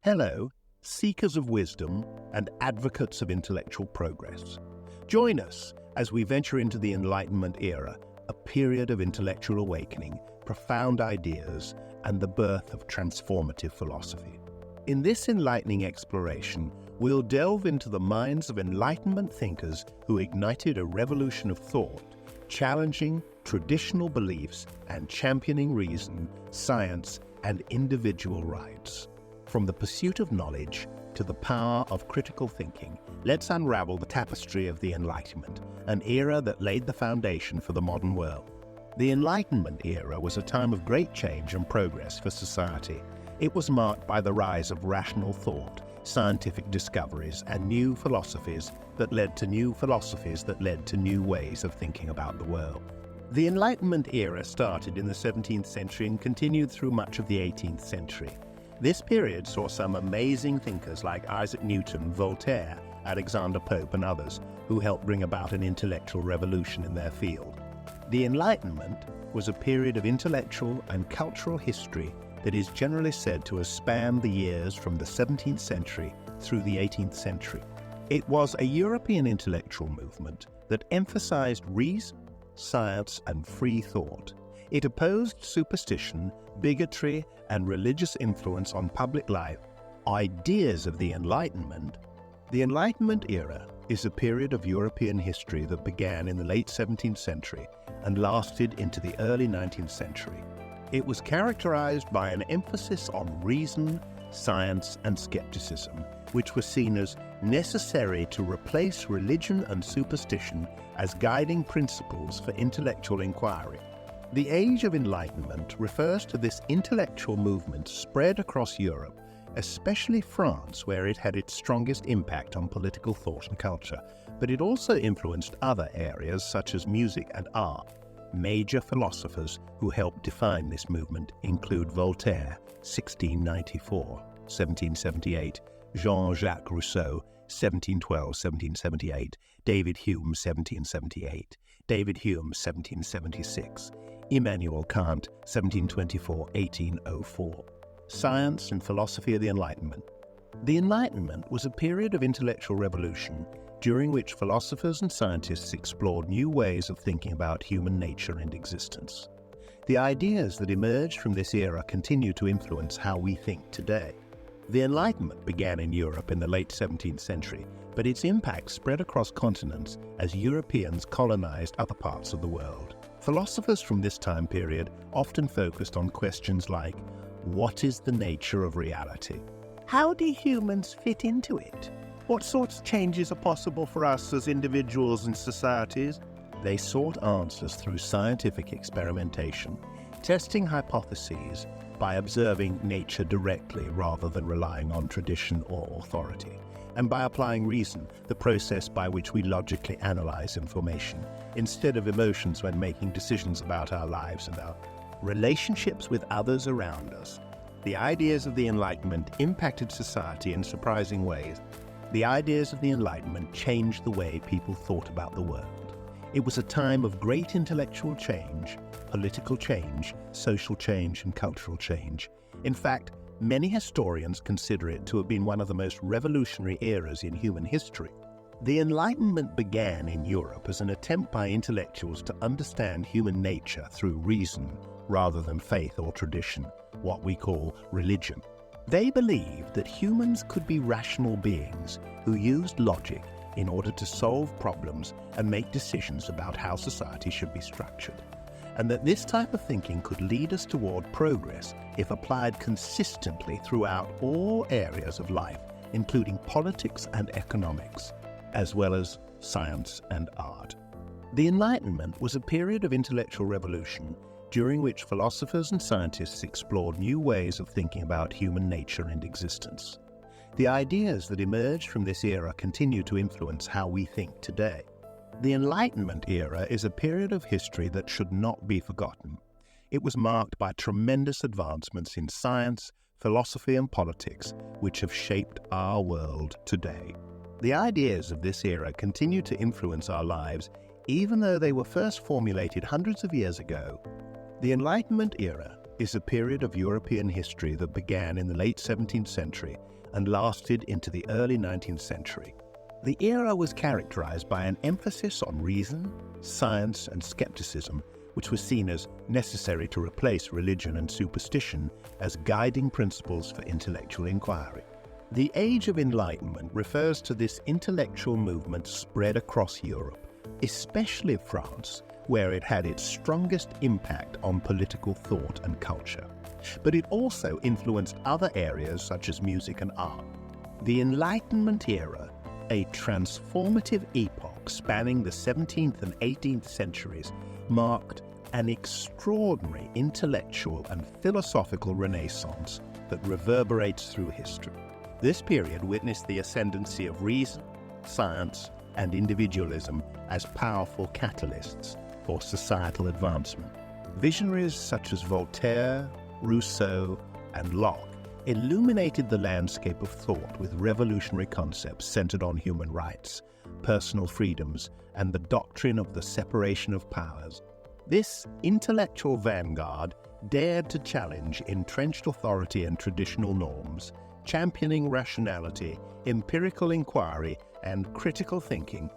Hello, seekers of wisdom and advocates of intellectual progress. Join us as we venture into the Enlightenment era, a period of intellectual awakening, profound ideas, and the birth of transformative philosophy. In this enlightening exploration, we'll delve into the minds of Enlightenment thinkers who ignited a revolution of thought, challenging traditional beliefs and championing reason, science, and individual rights. From the pursuit of knowledge to the power of critical thinking, let's unravel the tapestry of the Enlightenment, an era that laid the foundation for the modern world. The Enlightenment era was a time of great change and progress for society. It was marked by the rise of rational thought, scientific discoveries, and new philosophies that led to new ways of thinking about the world. The Enlightenment era started in the 17th century and continued through much of the 18th century. This period saw some amazing thinkers like Isaac Newton, Voltaire, Alexander Pope, and others who helped bring about an intellectual revolution in their field. The Enlightenment was a period of intellectual and cultural history that is generally said to have spanned the years from the 17th century through the 18th century. It was a European intellectual movement that emphasized reason, science, and free thought. It opposed superstition, bigotry, and religious influence on public life. Ideas of the Enlightenment. The Enlightenment era is a period of European history that began in the late 17th century and lasted into the early 19th century. It was characterized by an emphasis on reason, science, and skepticism, which were seen as necessary to replace religion and superstition as guiding principles for intellectual inquiry. The Age of Enlightenment refers to this intellectual movement spread across Europe, especially France, where it had its strongest impact on political thought and culture, but it also influenced other areas such as music and art. Major philosophers who helped define this movement include Voltaire, 1694-1778, Jean-Jacques Rousseau, 1712-1778, David Hume, 1778, David Hume, 1776, Immanuel Kant, 1724-1804. Science and philosophy of the Enlightenment. The Enlightenment was a period of intellectual revolution during which philosophers and scientists explored new ways of thinking about human nature and existence. The ideas that emerged from this era continue to influence how we think today. The Enlightenment began in Europe in the late 17th century, but its impact spread across continents as Europeans colonized other parts of the world. Philosophers from this time period often focused on questions like, what is the nature of reality? How do humans fit into it? What sorts of changes are possible for us as individuals and societies? They sought answers through scientific experimentation, testing hypotheses by observing nature directly rather than relying on tradition or authority, and by applying reason, the process by which we logically analyze information, instead of emotions when making decisions about our lives and our relationships with others around us. The ideas of the Enlightenment impacted society in surprising ways. The ideas of the Enlightenment changed the way people thought about the world. It was a time of great intellectual change, political change, social change, and cultural change. In fact, many historians consider it to have been one of the most revolutionary eras in human history. The Enlightenment began in Europe as an attempt by intellectuals to understand human nature through reason rather than faith or tradition, what we call religion. They believed that humans could be rational beings who used logic in order to solve problems and make decisions about how society should be structured, and that this type of thinking could lead us toward progress if applied consistently throughout all areas of life, including politics and economics, as well as science and art. The Enlightenment was a period of intellectual revolution during which philosophers and scientists explored new ways of thinking about human nature and existence. The ideas that emerged from this era continue to influence how we think today. The Enlightenment era is a period of history that should not be forgotten. It was marked by tremendous advancements in science, philosophy, and politics, which have shaped our world today. The ideas of this era continue to influence our lives, even though they were first formulated hundreds of years ago. The Enlightenment era is a period of European history that began in the late 17th century and lasted into the early 19th century. The era was characterized by an emphasis on reason, science, and skepticism, which was seen as necessary to replace religion and superstition as guiding principles for intellectual inquiry. The Age of Enlightenment refers to this intellectual movement spread across Europe, especially France, where it had its strongest impact on political thought and culture. But it also influenced other areas such as music and art. The Enlightenment era, a transformative epoch spanning the 17th and 18th centuries, marked an extraordinary intellectual and philosophical renaissance that reverberates through history. This period witnessed the ascendancy of reason, science, and individualism as powerful catalysts for societal advancement. Visionaries such as Voltaire, Rousseau, and Locke illuminated the landscape of thought with revolutionary concepts centered on human rights, personal freedoms, and the doctrine of the separation of powers. This intellectual vanguard dared to challenge entrenched authority and traditional norms, championing rationality, empirical inquiry, and critical thinking.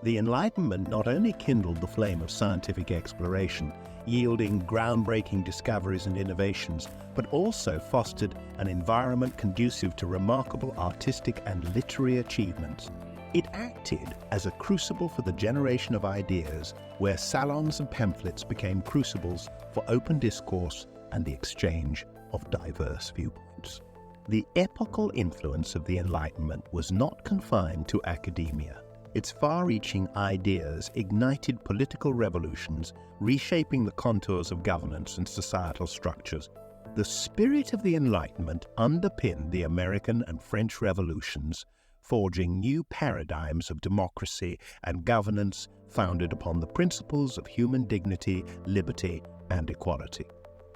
The Enlightenment not only kindled the flame of scientific exploration, yielding groundbreaking discoveries and innovations, but also fostered an environment conducive to remarkable artistic and literary achievements. It acted as a crucible for the generation of ideas, where salons and pamphlets became crucibles for open discourse and the exchange of diverse viewpoints. The epochal influence of the Enlightenment was not confined to academia. Its far-reaching ideas ignited political revolutions, reshaping the contours of governance and societal structures. The spirit of the Enlightenment underpinned the American and French revolutions, forging new paradigms of democracy and governance founded upon the principles of human dignity, liberty, and equality.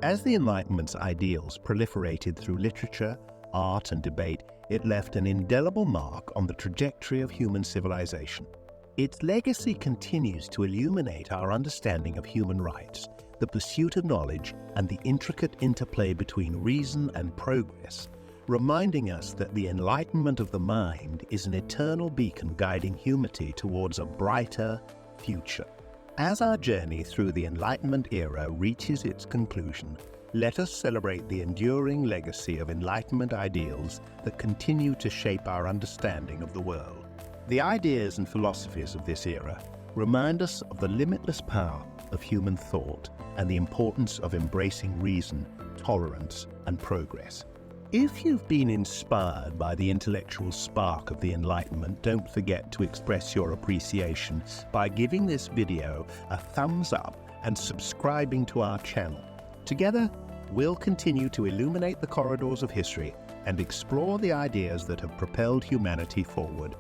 As the Enlightenment's ideals proliferated through literature, art, and debate, it left an indelible mark on the trajectory of human civilization. Its legacy continues to illuminate our understanding of human rights, the pursuit of knowledge, and the intricate interplay between reason and progress, reminding us that the enlightenment of the mind is an eternal beacon guiding humanity towards a brighter future. As our journey through the Enlightenment era reaches its conclusion, let us celebrate the enduring legacy of Enlightenment ideals that continue to shape our understanding of the world. The ideas and philosophies of this era remind us of the limitless power of human thought and the importance of embracing reason, tolerance, and progress. If you've been inspired by the intellectual spark of the Enlightenment, don't forget to express your appreciation by giving this video a thumbs up and subscribing to our channel. Together, we'll continue to illuminate the corridors of history and explore the ideas that have propelled humanity forward.